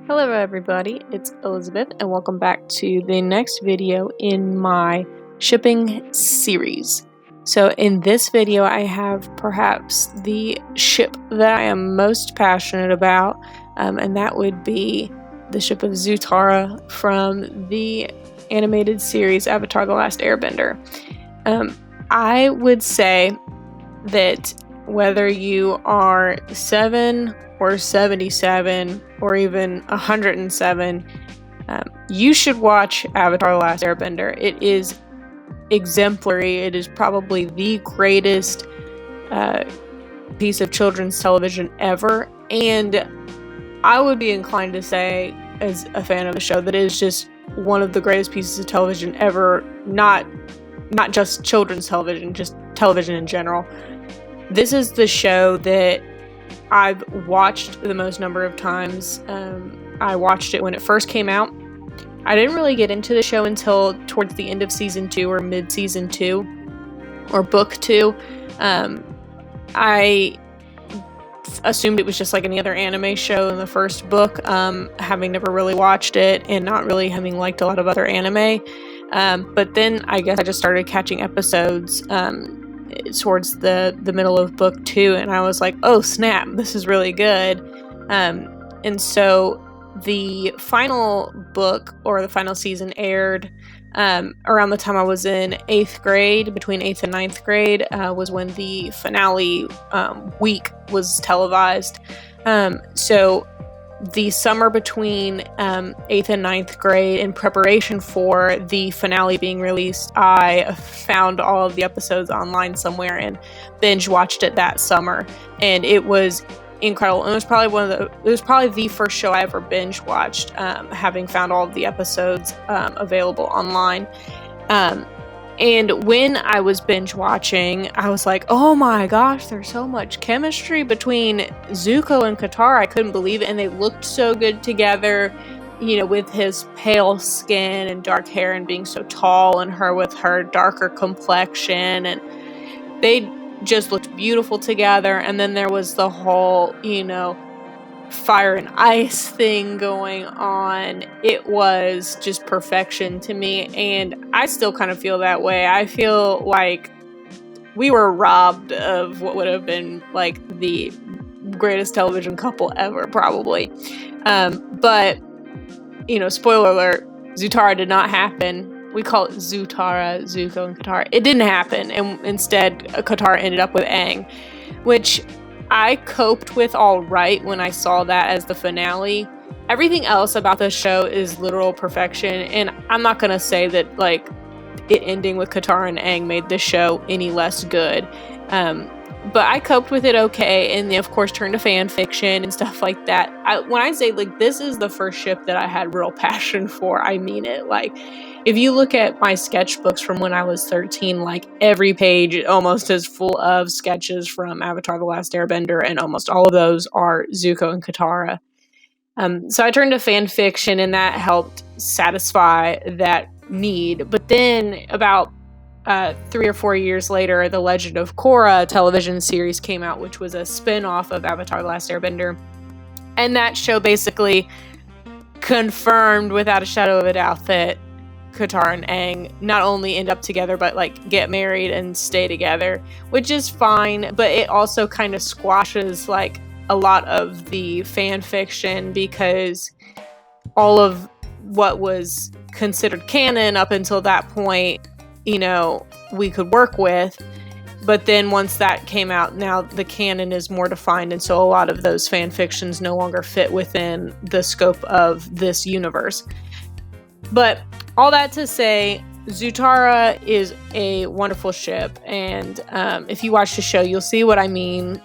Hello everybody, it's Elizabeth and welcome back to the next video in my shipping series. So in this video I have perhaps the ship that I am most passionate about, and that would be the ship of ZUTARA from the animated series Avatar: The Last Airbender. I would say that whether you are 7 or 77 or even 107, you should watch Avatar: The Last Airbender. It is exemplary. It is probably the greatest piece of children's television ever, and I would be inclined to say, as a fan of the show, that it is just one of the greatest pieces of television ever, not just children's television, just television in general. This is the show that I've watched the most number of times. I watched it when it first came out. I didn't really get into the show until towards the end of season 2 or mid-season 2 or book 2. I assumed it was just like any other anime show in the first book, having never really watched it and not really having liked a lot of other anime. But then I guess I just started catching episodes towards the middle of book 2, and I was like, oh snap, this is really good. And so the final book, or the final season, aired around the time I was in 8th grade. Between 8th and 9th grade was when the finale week was televised. So the summer between 8th and 9th grade, in preparation for the finale being released, I found all of the episodes online somewhere and binge watched it that summer, and it was incredible. And it was probably the first show I ever binge watched, having found all of the episodes available online. And when I was binge watching, I was like, oh my gosh, there's so much chemistry between Zuko and Katara. I couldn't believe it. And they looked so good together, you know, with his pale skin and dark hair and being so tall, and her with her darker complexion. And they just looked beautiful together. And then there was the whole, you know, fire and ice thing going on. It was just perfection to me, and I still kind of feel that way. I feel like we were robbed of what would have been like the greatest television couple ever, probably. But you know, spoiler alert, ZUTARA did not happen. We call it ZUTARA, Zuko and Katara. It didn't happen, and instead Katara ended up with Aang, which I coped with all right when I saw that as the finale. Everything else about the show is literal perfection, and I'm not gonna say that like it ending with Katara and Aang made the show any less good. But I coped with it okay, and they of course turned to fan fiction and stuff like that. When I say like this is the first ship that I had real passion for, I mean it. Like, if you look at my sketchbooks from when I was 13, like every page almost is full of sketches from Avatar: The Last Airbender, and almost all of those are Zuko and Katara. So I turned to fan fiction, and that helped satisfy that need. But then about 3 or 4 years later, the Legend of Korra television series came out, which was a spin-off of Avatar: The Last Airbender. And that show basically confirmed without a shadow of a doubt that Katara and Aang not only end up together, but like get married and stay together, which is fine, but it also kind of squashes like a lot of the fan fiction, because all of what was considered canon up until that point, you know, we could work with. But then once that came out, now the canon is more defined, and so a lot of those fan fictions no longer fit within the scope of this universe. But all that to say, ZUTARA is a wonderful ship, and if you watch the show, you'll see what I mean.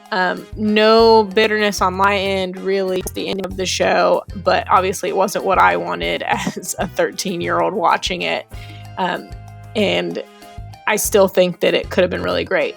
No bitterness on my end, really, at the end of the show, but obviously it wasn't what I wanted as a 13-year-old watching it. And I still think that it could have been really great.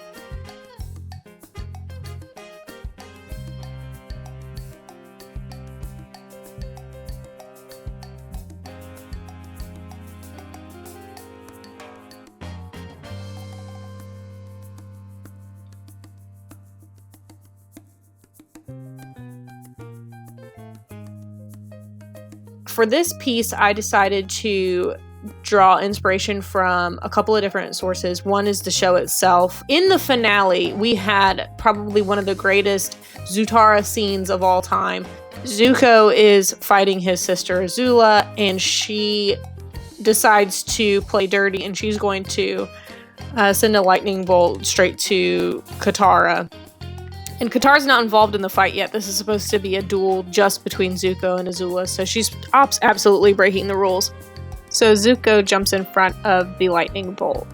for this piece, I decided to draw inspiration from a couple of different sources. One is the show itself. In the finale, we had probably one of the greatest ZUTARA scenes of all time. Zuko is fighting his sister Azula, and she decides to play dirty, and she's going to send a lightning bolt straight to Katara. And Katara's not involved in the fight yet. This is supposed to be a duel just between Zuko and Azula, so she's absolutely breaking the rules. So Zuko jumps in front of the lightning bolt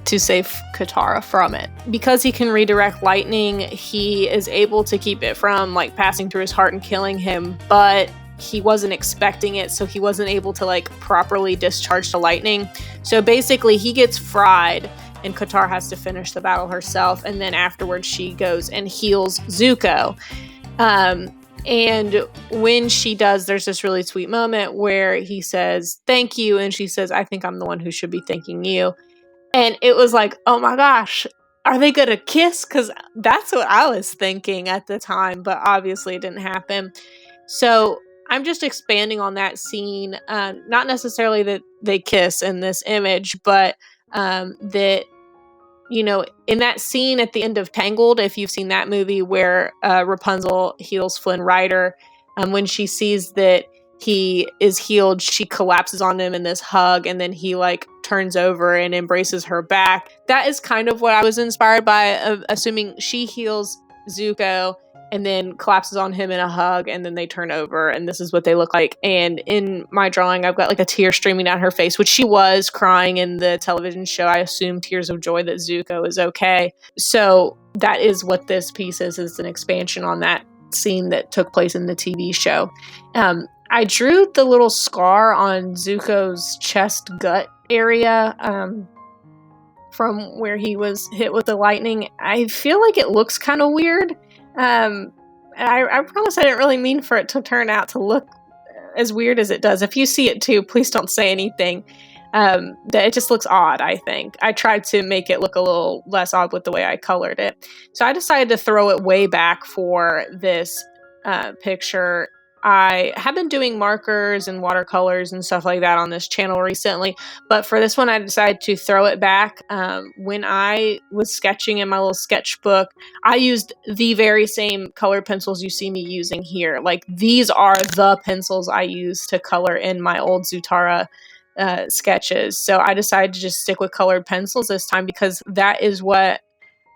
to save Katara from it. Because he can redirect lightning, he is able to keep it from passing through his heart and killing him, but he wasn't expecting it, so he wasn't able to properly discharge the lightning. So basically he gets fried, and Katara has to finish the battle herself, and then afterwards she goes and heals Zuko. And when she does, there's this really sweet moment where he says, "Thank you," and she says, "I think I'm the one who should be thanking you." And it was like, oh my gosh, are they gonna kiss? Because that's what I was thinking at the time, but obviously it didn't happen. So I'm just expanding on that scene, not necessarily that they kiss in this image, but that, in that scene at the end of Tangled, if you've seen that movie where Rapunzel heals Flynn Rider, when she sees that he is healed, she collapses on him in this hug, and then he turns over and embraces her back. That is kind of what I was inspired by, assuming she heals Zuko and then collapses on him in a hug, and then they turn over, and this is what they look like. And in my drawing, I've got a tear streaming down her face, which she was crying in the television show. I assume tears of joy that Zuko is okay. So that is what this piece is an expansion on that scene that took place in the TV show. I drew the little scar on Zuko's chest gut area from where he was hit with the lightning. I feel like it looks kind of weird. I promise I didn't really mean for it to turn out to look as weird as it does. If you see it too, please don't say anything. That it just looks odd, I think. I tried to make it look a little less odd with the way I colored it. So I decided to throw it way back for this picture. I have been doing markers and watercolors and stuff like that on this channel recently, but for this one I decided to throw it back. When I was sketching in my little sketchbook, I used the very same colored pencils you see me using here. These are the pencils I used to color in my old ZUTARA sketches. So I decided to just stick with colored pencils this time because that is what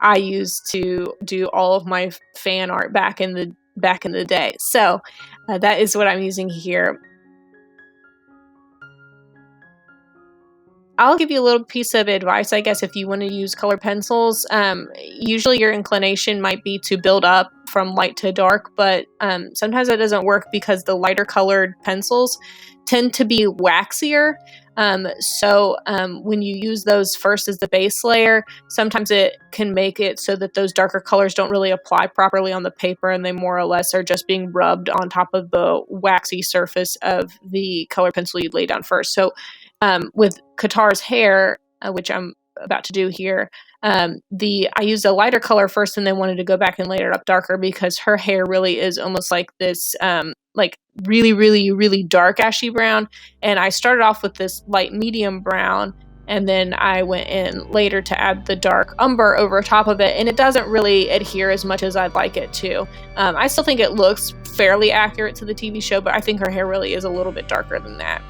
I used to do all of my fan art back in the day. So that is what I'm using here. I'll give you a little piece of advice, I guess, if you want to use colored pencils. Usually your inclination might be to build up from light to dark, but sometimes that doesn't work because the lighter colored pencils tend to be waxier. So when you use those first as the base layer, sometimes it can make it so that those darker colors don't really apply properly on the paper, and they more or less are just being rubbed on top of the waxy surface of the color pencil you lay down first. So with Katara's hair, which I'm about to do here, I used a lighter color first and then wanted to go back and layer it up darker because her hair really is almost like this really, really, really dark ashy brown. And I started off with this light medium brown, and then I went in later to add the dark umber over top of it, and it doesn't really adhere as much as I'd like it to. I still think it looks fairly accurate to the TV show, but I think her hair really is a little bit darker than that.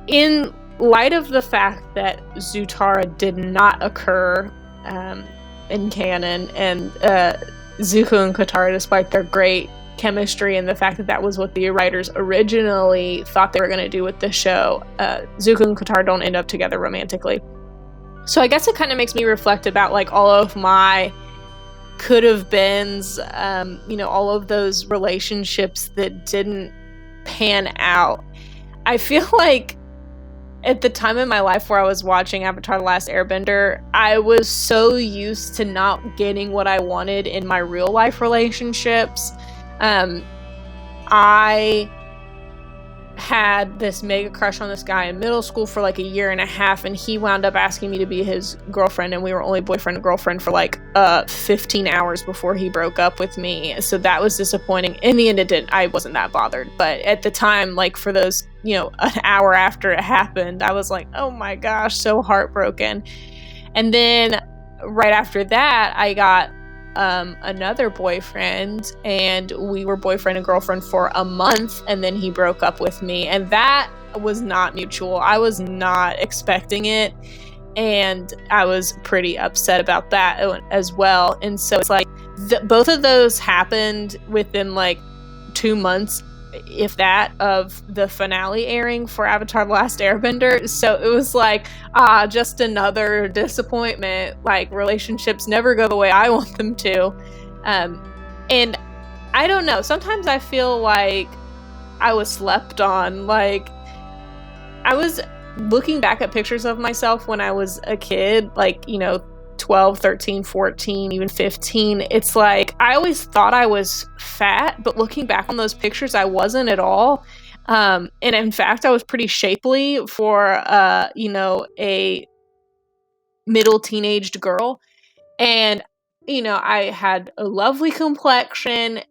In light of the fact that ZUTARA did not occur in canon, and Zuko and Katara, despite their great chemistry and the fact that that was what the writers originally thought they were going to do with the show, Zuko and Katara don't end up together romantically. So I guess it kind of makes me reflect about all of my could have beens, all of those relationships that didn't pan out. I feel like at the time in my life where I was watching Avatar: The Last Airbender, I was so used to not getting what I wanted in my real life relationships. I had this mega crush on this guy in middle school for like a year and a half, and he wound up asking me to be his girlfriend, and we were only boyfriend and girlfriend for like 15 hours before he broke up with me. So that was disappointing. In the end, it didn't. I wasn't that bothered, but at the time, like for those, an hour after it happened, I was like, oh my gosh, so heartbroken. And then right after that, I got another boyfriend, and we were boyfriend and girlfriend for a month, and then he broke up with me, and that was not mutual. I was not expecting it, and I was pretty upset about that as well. And so it's like both of those happened within like 2 months, if that, of the finale airing for Avatar: The Last Airbender. So it was like, just another disappointment. Like, relationships never go the way I want them to. And I don't know, sometimes I feel like I was slept on. Like, I was looking back at pictures of myself when I was a kid, like, 12, 13, 14, even 15. It's like, I always thought I was fat, but looking back on those pictures, I wasn't at all. And in fact, I was pretty shapely for, a middle teenaged girl. And, I had a lovely complexion,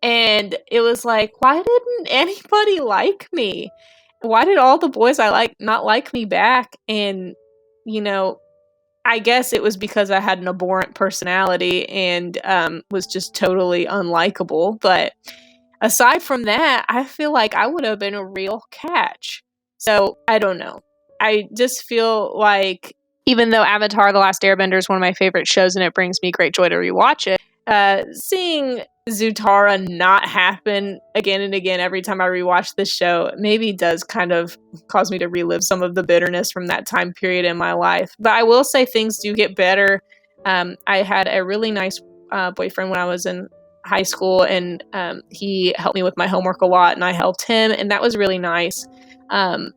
and it was like, why didn't anybody like me? Why did all the boys I like not like me back? And, I guess it was because I had an abhorrent personality and was just totally unlikable. But aside from that, I feel like I would have been a real catch. So I don't know. I just feel like, even though Avatar: The Last Airbender is one of my favorite shows and it brings me great joy to rewatch it, seeing ZUTARA not happen again and again every time I rewatch this show maybe does kind of cause me to relive some of the bitterness from that time period in my life. But I will say things do get better. I had a really nice boyfriend when I was in high school, and he helped me with my homework a lot, and I helped him, and that was really nice. And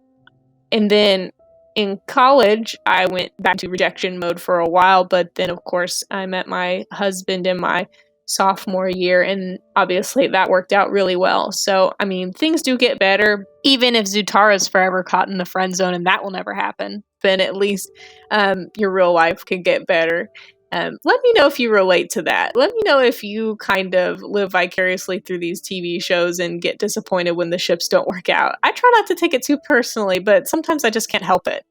then in college, I went back to rejection mode for a while, but then, of course, I met my husband in my sophomore year, and obviously that worked out really well. So, I mean, things do get better, even if ZUTARA is forever caught in the friend zone, and that will never happen. Then at least your real life can get better. Let me know if you relate to that. Let me know if you kind of live vicariously through these TV shows and get disappointed when the ships don't work out. I try not to take it too personally, but sometimes I just can't help it.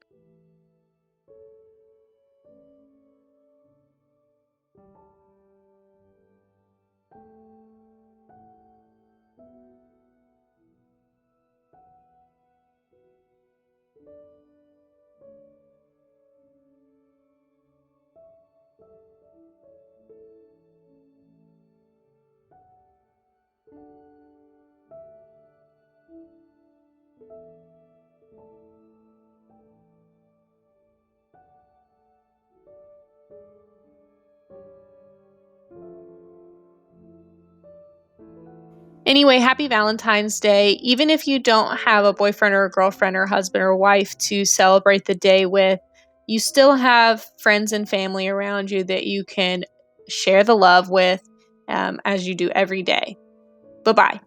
Anyway, happy Valentine's Day. Even if you don't have a boyfriend or a girlfriend or husband or wife to celebrate the day with, you still have friends and family around you that you can share the love with, as you do every day. Bye-bye.